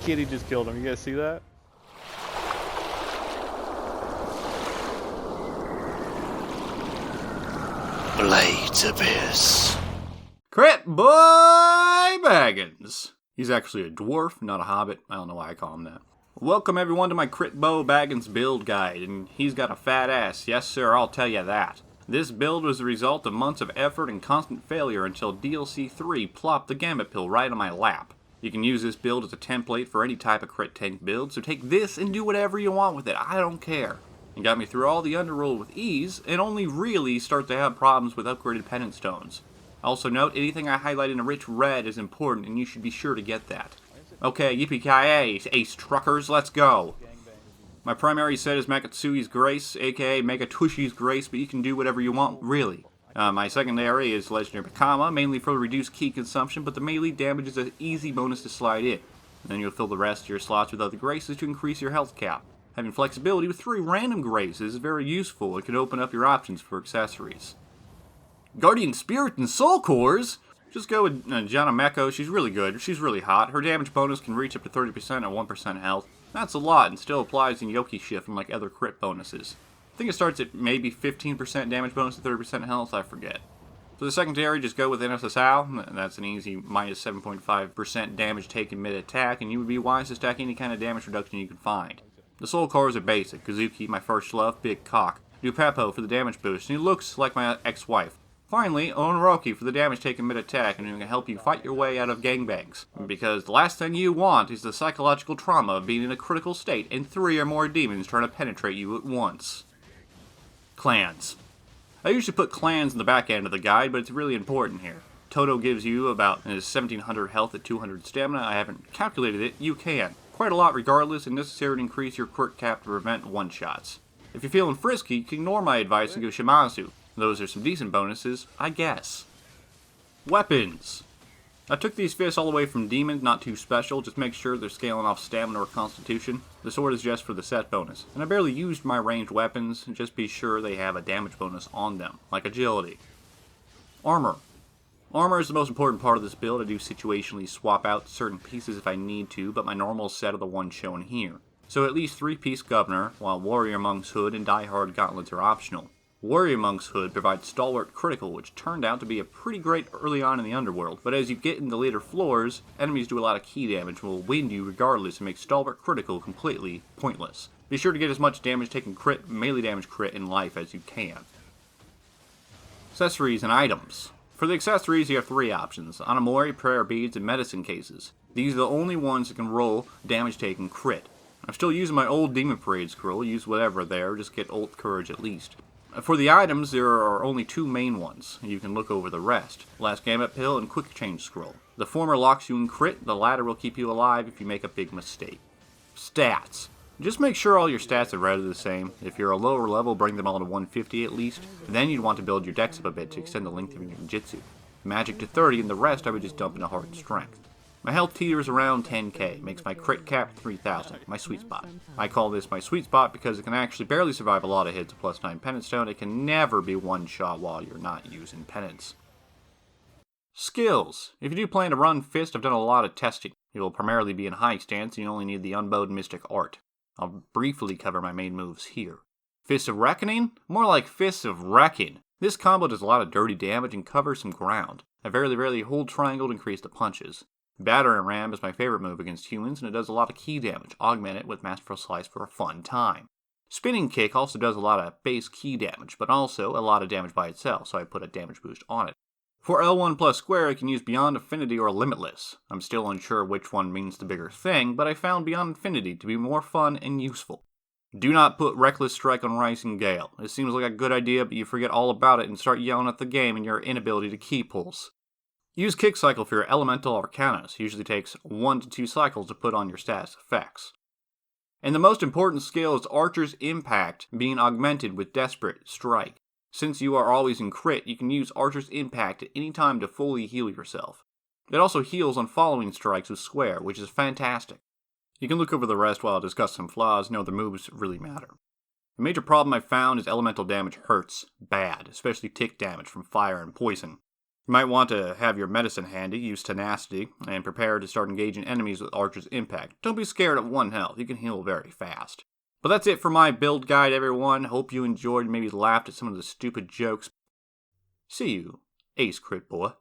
kitty just killed him. You guys see that? Blades Abyss. Crit-Boah Baggins. He's actually a dwarf, not a hobbit. I don't know why I call him that. Welcome everyone to my Crit-Boah Baggins build guide, and he's got a fat ass, yes sir, I'll tell you that. This build was the result of months of effort and constant failure until DLC 3 plopped the gambit pill right on my lap. You can use this build as a template for any type of crit tank build, so take this and do whatever you want with it, I don't care. It got me through all the underworld with ease, and only really start to have problems with upgraded penance stones. Also note, anything I highlight in a rich red is important, and you should be sure to get that. Okay, yippee-ki-yay, ace truckers, let's go! My primary set is Mega-Tushy's Grace, aka Mega-Tushy's Grace, but you can do whatever you want, really. My secondary is Legendary Bakama, mainly for reduced ki consumption, but the melee damage is an easy bonus to slide in. And then you'll fill the rest of your slots with other graces to increase your health cap. Having flexibility with 3 random graces is very useful and can open up your options for accessories. Guardian Spirit and Soul Cores? Just go with Jana Meko, she's really good, she's really hot, her damage bonus can reach up to 30% at 1% health. That's a lot and still applies in Yoki Shift unlike other crit bonuses. I think it starts at maybe 15% damage bonus at 30% health, I forget. For the secondary, just go with NSSAO, that's an easy minus 7.5% damage taken mid-attack, and you would be wise to stack any kind of damage reduction you can find. The Soul Cores are basic, Kazuki, my first love, big cock. Do Peppo for the damage boost, and he looks like my ex-wife. Finally, Onroki for the damage taken mid-attack, and who can help you fight your way out of gangbangs. Because the last thing you want is the psychological trauma of being in a critical state and 3 or more demons trying to penetrate you at once. Clans. I usually put clans in the back end of the guide, but it's really important here. Toto gives you about 1700 health at 200 stamina. I haven't calculated it, you can. Quite a lot regardless, and necessary to increase your crit cap to prevent one-shots. If you're feeling frisky, you can ignore my advice and go Shimazu. Those are some decent bonuses, I guess. Weapons. I took these fists all the way from demons, not too special, just make sure they're scaling off stamina or constitution. The sword is just for the set bonus, and I barely used my ranged weapons, just be sure they have a damage bonus on them, like agility. Armor. Armor is the most important part of this build. I do situationally swap out certain pieces if I need to, but my normal set are the ones shown here. So at least 3-piece Governor, while Warrior Monk's Hood and Die Hard Gauntlets are optional. Warrior Monk's Hood provides Stalwart Critical, which turned out to be a pretty great early on in the underworld, but as you get into later floors, enemies do a lot of ki damage and will wind you regardless and make Stalwart Critical completely pointless. Be sure to get as much damage taken crit, melee damage crit in life as you can. Accessories and items. For the accessories, you have 3 options: Anamori, prayer beads, and medicine cases. These are the only ones that can roll damage taken crit. I'm still using my old Demon Parade scroll, use whatever there, just get Ult Courage at least. For the items, there are only 2 main ones, and you can look over the rest. Last Gambit Pill and Quick Change Scroll. The former locks you in crit, the latter will keep you alive if you make a big mistake. Stats. Just make sure all your stats are rather the same. If you're a lower level, bring them all to 150 at least. Then you'd want to build your dex up a bit to extend the length of your ninjutsu. Magic to 30, and the rest I would just dump into hard strength. My health tier is around 10k, makes my crit cap 3000, my sweet spot. I call this my sweet spot because it can actually barely survive a lot of hits with +9 penance stone. It can never be one-shot while you're not using penance. Skills. If you do plan to run Fist, I've done a lot of testing. It will primarily be in high stance, and you only need the Unbowed Mystic Art. I'll briefly cover my main moves here. Fist of Reckoning? More like Fists of Wrecking. This combo does a lot of dirty damage and covers some ground. I very rarely hold triangle to increase the punches. Batter and Ram is my favorite move against humans, and it does a lot of ki damage. Augment it with Masterful Slice for a fun time. Spinning Kick also does a lot of base ki damage, but also a lot of damage by itself, so I put a damage boost on it. For L1 plus square, I can use Beyond Affinity or Limitless. I'm still unsure which one means the bigger thing, but I found Beyond Affinity to be more fun and useful. Do not put Reckless Strike on Rising Gale. It seems like a good idea, but you forget all about it and start yelling at the game and your inability to ki pulse. Use Kick Cycle for your Elemental Arcanas. Usually takes 1 to 2 cycles to put on your status effects. And the most important skill is Archer's Impact being augmented with Desperate Strike. Since you are always in crit, you can use Archer's Impact at any time to fully heal yourself. It also heals on following strikes with Square, which is fantastic. You can look over the rest while I discuss some flaws. No, the moves really matter. The major problem I found is elemental damage hurts bad, especially tick damage from fire and poison. You might want to have your medicine handy, use tenacity, and prepare to start engaging enemies with Archer's impact. Don't be scared at 1 health, you can heal very fast. But that's it for my build guide, everyone. Hope you enjoyed and maybe laughed at some of the stupid jokes. See you, Ace Crit-Boah.